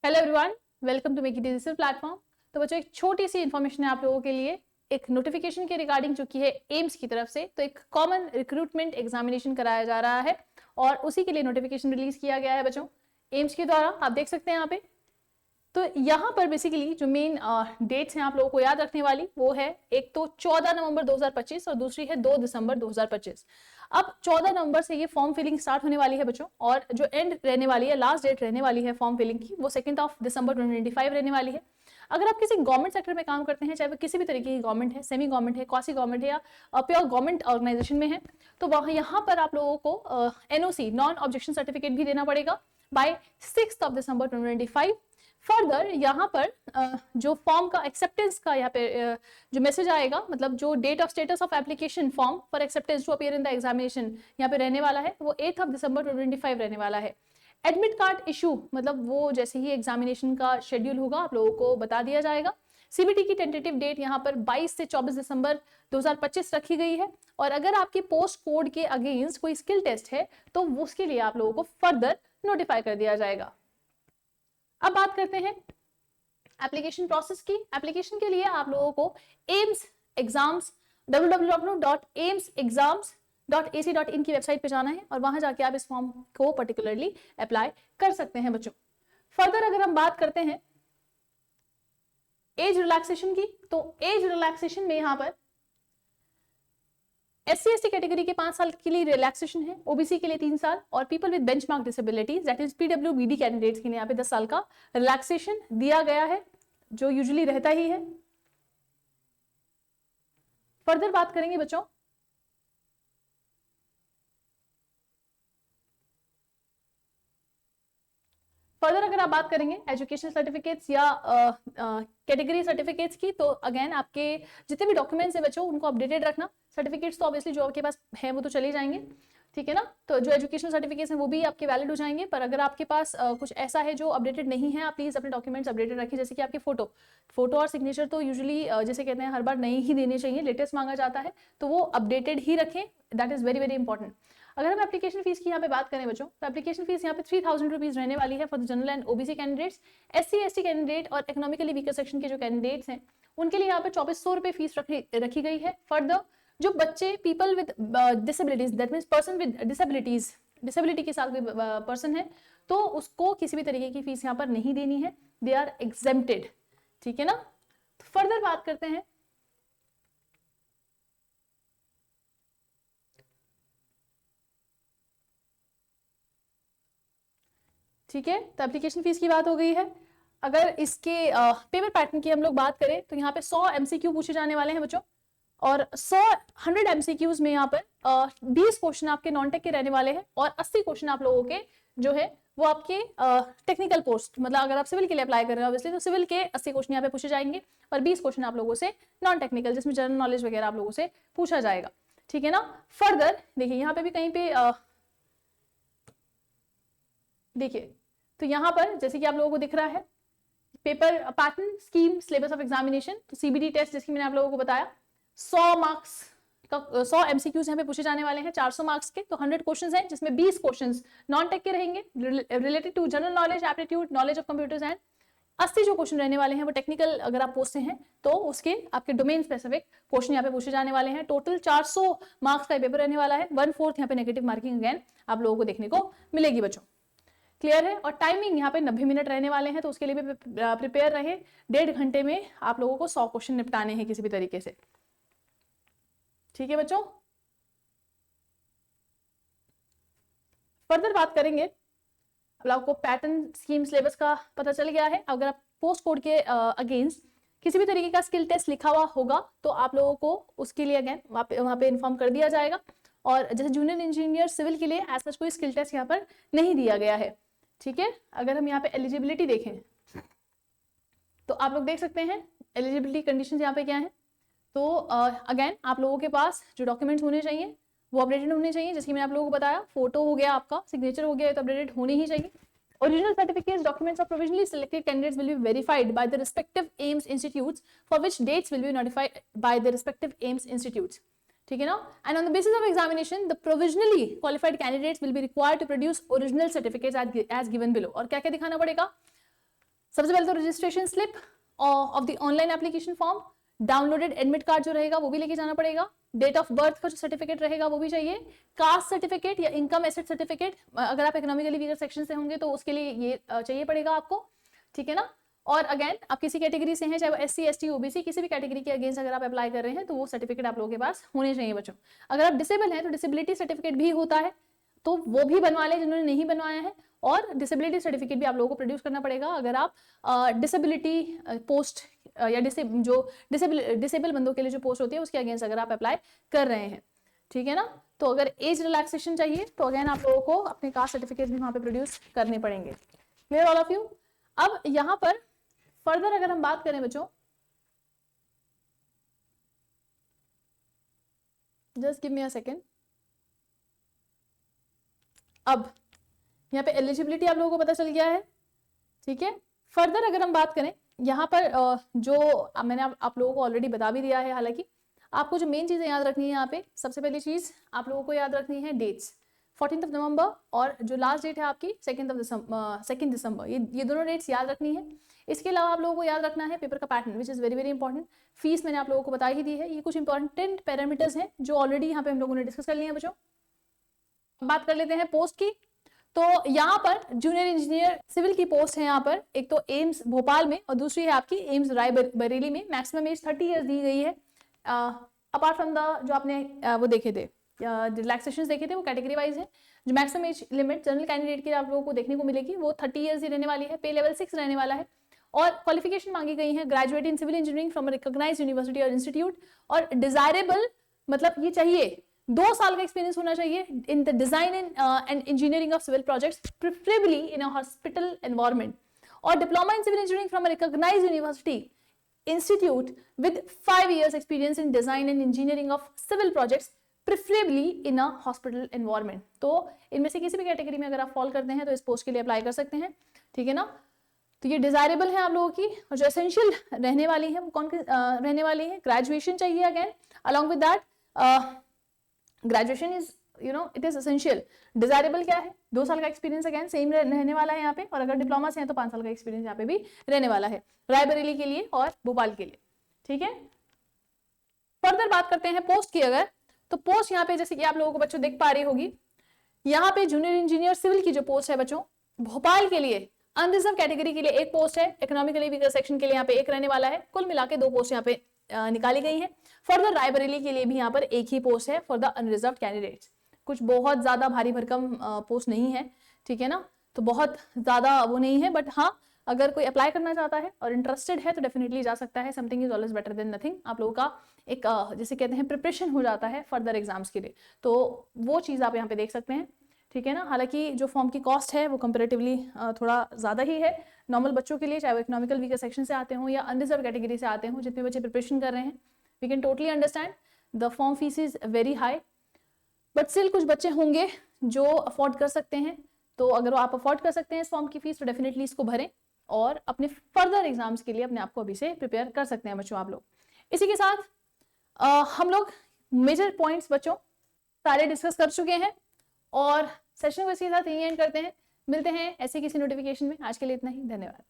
Hello everyone, welcome to make it digital platform. तो बच्चों, एक छोटी सी इन्फॉर्मेशन है आप लोगों के लिए, एक नोटिफिकेशन के रिगार्डिंग जो कि है एम्स की तरफ से। तो एक कॉमन रिक्रूटमेंट एग्जामिनेशन कराया जा रहा है और उसी के लिए नोटिफिकेशन रिलीज किया गया है बच्चों एम्स के द्वारा। आप देख सकते हैं यहाँ पे। तो यहाँ पर बेसिकली जो मेन डेट्स हैं आप लोगों को याद रखने वाली, वो है एक तो 14 नवंबर 2025 और दूसरी है 2 दिसंबर 2025। अब 14 नवंबर से ये फॉर्म फिलिंग स्टार्ट होने वाली है बच्चों, और जो एंड रहने वाली है, लास्ट डेट रहने वाली है फॉर्म फिलिंग की, वो 2 दिसंबर 2025 रहने वाली है। अगर आप किसी गवर्नमेंट सेक्टर में काम करते हैं, चाहे वो किसी भी तरीके की गवर्नमेंट है, सेमी गवर्नमेंट है, क्वासी गवर्नमेंट है या प्योर गवर्नमेट ऑर्गेनाइजेशन में है, तो वहां यहाँ पर आप लोगों को एनओसी नॉन ऑब्जेक्शन सर्टिफिकेट भी देना पड़ेगा बाय 6 दिसंबर 2025। फर्दर यहाँ पर जो फॉर्म का एक्सेप्टेंस का यहाँ पे जो मैसेज आएगा, मतलब जो date of status of application form for acceptance to appear in the examination यहाँ पे रहने वाला है, वो 8 दिसंबर 2025 रहने वाला है। एडमिट कार्ड इशू, मतलब वो जैसे ही एग्जामिनेशन का शेड्यूल होगा आप लोगों को बता दिया जाएगा। सीबीटी की टेंटेटिव डेट यहाँ पर 22 से 24 दिसंबर 2025 रखी गई है। और अगर आपके पोस्ट कोड के अगेंस्ट कोई स्किल टेस्ट है तो उसके लिए आप लोगों को फर्दर नोटिफाई कर दिया जाएगा। अब बात करते हैं एप्लीकेशन प्रोसेस की। एप्लीकेशन के लिए आप लोगों को एम्स एग्जाम्स www.aimsexams.ac.in की वेबसाइट पे जाना है और वहां जाके आप इस फॉर्म को पर्टिकुलरली अप्लाई कर सकते हैं बच्चों। फर्दर अगर हम बात करते हैं एज रिलैक्सेशन की, तो एज रिलैक्सेशन में यहां पर SC/ST कैटेगरी के 5 साल के लिए रिलैक्सेशन है, ओबीसी के लिए 3 साल और people with benchmark disabilities that is PWBD candidates के लिए यहाँ पे 10 साल का रिलैक्सेशन दिया गया है, जो यूजुअली रहता ही है। फर्दर बात करेंगे बच्चों फर्दर अगर आप बात करेंगे एजुकेशनल सर्टिफिकेट्स या कैटेगरी सर्टिफिकेट्स की, तो अगेन आपके जितने भी डॉक्यूमेंट्स हैं बच्चों उनको अपडेटेड रखना। सर्टिफिकेट्स तो ऑब्वियसली जो आपके पास है वो तो चले जाएंगे, ठीक है ना। तो जो एजुकेशनल सर्टिफिकेट्स हैं वो भी आपके वैलिड हो जाएंगे, पर अगर आपके पास कुछ ऐसा है जो अपडेटेड नहीं है, आप प्लीज अपने डॉक्यूमेंट्स अपडेटेड रखिए। जैसे कि आपके फोटो और सिग्नेचर तो यूजुअली जैसे कहते हैं हर बार नई ही देने चाहिए, लेटेस्ट मांगा जाता है, तो वो अपडेटेड ही रखें, that is very very important. अगर हम एप्लीकेशन फीस की यहाँ पे बात करें बच्चों, तो एप्लीकेशन फीस यहाँ पे 3000 रुपीज रहने वाली है for the general and OBC candidates. SC/ST candidate और इकोनॉमिकली वीकर सेक्शन के जो कैंडिडेट्स हैं उनके लिए यहाँ पे 2400 रुपए फीस रखी गई है। फॉर द जो बच्चे people with disabilities, that means person with disability के साथ कोई पर्सन है, तो उसको किसी भी तरीके की फीस यहाँ पर नहीं देनी है, दे आर एग्जेम्प्टेड, ठीक है ना। तो फर्दर बात करते हैं ठीक है। तो एप्लीकेशन फीस की बात हो गई है। अगर इसके पेपर पैटर्न की हम लोग बात करें तो यहाँ पे 100 MCQ पूछे जाने वाले हैं बच्चों, और 100 MCQs में यहाँ पर 20 क्वेश्चन आपके नॉन टेक के रहने वाले हैं और 80 क्वेश्चन आप लोगों के जो है वो आपके टेक्निकल पोस्ट, मतलब अगर आप सिविल के लिए अप्लाई कर रहे हो ऑब्वियसली तो सिविल के 80 क्वेश्चन यहाँ पे पूछे जाएंगे और 20 क्वेश्चन आप लोगों से नॉन टेक्निकल जिसमें जनरल नॉलेज वगैरह आप लोगों से पूछा जाएगा, ठीक है ना। फर्दर देखिए यहाँ पे भी कहीं पे देखिए, तो यहाँ पर जैसे कि आप लोगों को दिख रहा है paper pattern scheme syllabus of examination, तो CBT टेस्ट जैसे मैंने आप लोगों को बताया 100 मार्क्स का 100 MCQs यहाँ पे पूछे जाने वाले हैं 400 मार्क्स के, तो 100 क्वेश्चंस हैं जिसमें 20 क्वेश्चंस नॉन टेक के रहेंगे related to general knowledge, aptitude, knowledge of computers and 80 जो क्वेश्चन रहने वाले हैं वो टेक्निकल अगर आप पोस्ट से हैं तो उसके आपके डोमेन स्पेसिफिक क्वेश्चन यहाँ पे पूछे जाने वाले हैं। टोटल 400 मार्क्स का पेपर रहने वाला है, 1/4 यहाँ पे नेगेटिव मार्किंग अगेन आप लोगों को देखने को मिलेगी बच्चों, क्लियर है। और टाइमिंग यहाँ पे 90 मिनट रहने वाले हैं, तो उसके लिए भी प्रिपेयर रहे। 1.5 घंटे में आप लोगों को 100 क्वेश्चन निपटाने हैं किसी भी तरीके से, ठीक है बच्चों। फर्दर बात करेंगे, अब आपको पैटर्न स्कीम सिलेबस का पता चल गया है। अगर आप पोस्ट कोड के अगेंस्ट किसी भी तरीके का स्किल टेस्ट लिखा हुआ होगा तो आप लोगों को उसके लिए अगेन वहां पे इन्फॉर्म कर दिया जाएगा। और जैसे जूनियर इंजीनियर सिविल के लिए एज सच कोई स्किल टेस्ट यहाँ पर नहीं दिया गया है, ठीक है। अगर हम यहाँ पे एलिजिबिलिटी देखें तो आप लोग देख सकते हैं एलिजिबिलिटी कंडीशंस यहाँ पे क्या है। तो अगेन आप लोगों के पास जो डॉक्यूमेंट्स होने चाहिए वो अपडेटेड होने चाहिए, जैसे कि मैंने आप लोगों को बताया, फोटो हो गया, आपका सिग्नेचर हो गया, तो अपडेटेड होने ही चाहिए। Original certificates, documents of provisionally selected candidates will be verified by the respective AIMS institutes, for which dates will be notified by the respective AIMS institutes. ठीक है ना। And on the basis of examination, the provisionally qualified candidates will be required to produce original certificates as given below. और क्या क्या दिखाना पड़ेगा? सबसे पहले तो registration slip of the online application form, downloaded admit card जो रहेगा वो भी लेके जाना पड़ेगा, डेट ऑफ बर्थ का जो सर्टिफिकेट रहेगा वो भी चाहिए, कास्ट सर्टिफिकेट या इनकम एसेट सर्टिफिकेट, अगर आप इकोनॉमिकली वीकर सेक्शन से होंगे तो उसके लिए ये चाहिए पड़ेगा आपको, ठीक है ना। और अगेन आप किसी कैटेगरी से हैं, चाहे वो SC ST OBC, किसी भी कैटेगरी के अगेंस्ट अगर आप अप्लाई कर रहे हैं तो वो सर्टिफिकेट आप लोगों के पास होने चाहिए बच्चों। अगर आप डिसेबल हैं तो डिसेबिलिटी सर्टिफिकेट भी होता है, तो वो भी बनवा लें जिन्होंने नहीं बनवाया है, और डिसेबिलिटी सर्टिफिकेट भी आप लोगों को प्रोड्यूस करना पड़ेगा अगर आप डिसेबिलिटी पोस्ट या डिसेबल बंदों के लिए जो पोस्ट होती है उसके अगेंस्ट अगर आप अप्लाई कर रहे हैं, ठीक है ना। तो अगर एज रिलैक्सेशन चाहिए तो अगेन आप लोगों को अपने कास्ट सर्टिफिकेट भी वहां पे प्रोड्यूस करने पड़ेंगे। Clear all of you. अब यहाँ पर फर्दर अगर हम बात करें बच्चों, just give me a second. अब यहाँ पे एलिजिबिलिटी आप लोगों को पता चल गया है, ठीक है। फर्दर अगर हम बात करें यहाँ पर जो मैंने आप लोगों को ऑलरेडी बता भी दिया है, हालांकि आपको जो मेन चीजें याद रखनी है यहाँ पे, सबसे पहली चीज आप लोगों को याद रखनी है डेट्स, 14 नवंबर और जो लास्ट डेट है आपकी 2 दिसंबर, ये दोनों डेट्स याद रखनी है। इसके अलावा आप लोगों को याद रखना है पेपर का pattern, which is very very important. Fees मैंने आप लोगों को बता ही दी है। ये कुछ इंपॉर्टेंट पैरामीटर्स हैं जो ऑलरेडी यहाँ पे हम लोगों ने डिस्कस कर लिए हैं बच्चों। बात कर लेते हैं पोस्ट की। तो यहाँ पर जूनियर इंजीनियर सिविल की पोस्ट है यहाँ पर, एक तो एम्स भोपाल में और दूसरी है आपकी एम्स रायबरेली में। मैक्सिमम एज 30 ईयर्स दी गई है। अपार्ट फ्रॉम द जो आपने वो देखे थे रिलैक्सेशन देखे थे वो कैटेगरी वाइज है। जो maximum age limit general candidate के आप लोगों को देखने को मिलेगी वो 30 ईयर्स ही रहने वाली है। पे लेवल 6 रहने वाला है और क्वालिफिकेशन मांगी गई है graduate in civil engineering from recognised university और इंस्टीट्यूट, और डिजायरेबल मतलब ये चाहिए 2 साल का एक्सपीरियंस होना चाहिए in the design and engineering of civil projects preferably in a hospital environment, और diploma in civil engineering from recognised university institute with 5 years experience in design and engineering of civil projects preferably in a hospital environment. तो इनमें से किसी भी category में अगर आप fall करते हैं तो इस पोस्ट के लिए अप्लाई कर सकते हैं, ठीक है ना। तो ये डिजायरेबल है आप लोगों की, और जो एसेंशियल रहने वाली है वो कौन रहने वाली है, ग्रेजुएशन चाहिए again, along with that graduation is it is essential. Desirable क्या है, 2 साल का एक्सपीरियंस अगेन सेम रहने वाला है यहाँ पे, और अगर डिप्लोमा से है तो 5 साल का एक्सपीरियंस यहाँ पे भी रहने वाला है, रायबरेली के लिए और भोपाल के लिए, ठीक है। फर्दर बात करते हैं पोस्ट की। अगर तो पोस्ट यहाँ पे जैसे कि आप लोगों को बच्चों देख पा रही होगी, यहाँ पे जूनियर इंजीनियर सिविल की जो पोस्ट है बच्चों भोपाल के लिए अनरिजर्व कैटेगरी के लिए 1 पोस्ट है, इकोनॉमिकली वीकर सेक्शन के लिए यहाँ पे 1 रहने वाला है। कुल मिला के 2 पोस्ट यहाँ पे निकाली गई है। फर्दर रायबरेली के लिए भी यहाँ पर 1 ही पोस्ट है फॉर द अनरिजर्व कैंडिडेट्स। कुछ बहुत ज्यादा भारी भरकम पोस्ट नहीं है, ठीक है ना, तो बहुत ज्यादा वो नहीं है, बट हाँ अगर कोई अप्लाई करना चाहता है और इंटरेस्टेड है तो डेफिनेटली जा सकता है। Something is always better than nothing. आप लोगों का एक जैसे कहते हैं प्रिपरेशन हो जाता है फर्दर एग्जाम्स के लिए, तो वो चीज़ आप यहाँ पे देख सकते हैं, ठीक है ना। हालांकि जो फॉर्म की कॉस्ट है वो कंपेरेटिवली थोड़ा ज़्यादा ही है नॉर्मल बच्चों के लिए, चाहे वो इकोनॉमिकल वीकर सेक्शन से आते हों या अनरिजर्व कैटेगरी से आते हों। जितने बच्चे प्रिपरेशन कर रहे हैं we can totally understand the form fees is very high, but still कुछ बच्चे होंगे जो अफोर्ड कर सकते हैं। तो अगर आप अफोर्ड कर सकते हैं इस फॉर्म की फीस तो डेफिनेटली इसको भरें और अपने फर्दर एग्जाम्स के लिए अपने आप को अभी से प्रिपेयर कर सकते हैं बच्चों आप लोग। इसी के साथ हम लोग मेजर पॉइंट्स बच्चों सारे डिस्कस कर चुके हैं और सेशन को इसके साथ यही एंड करते हैं। मिलते हैं ऐसे किसी नोटिफिकेशन में। आज के लिए इतना ही, धन्यवाद।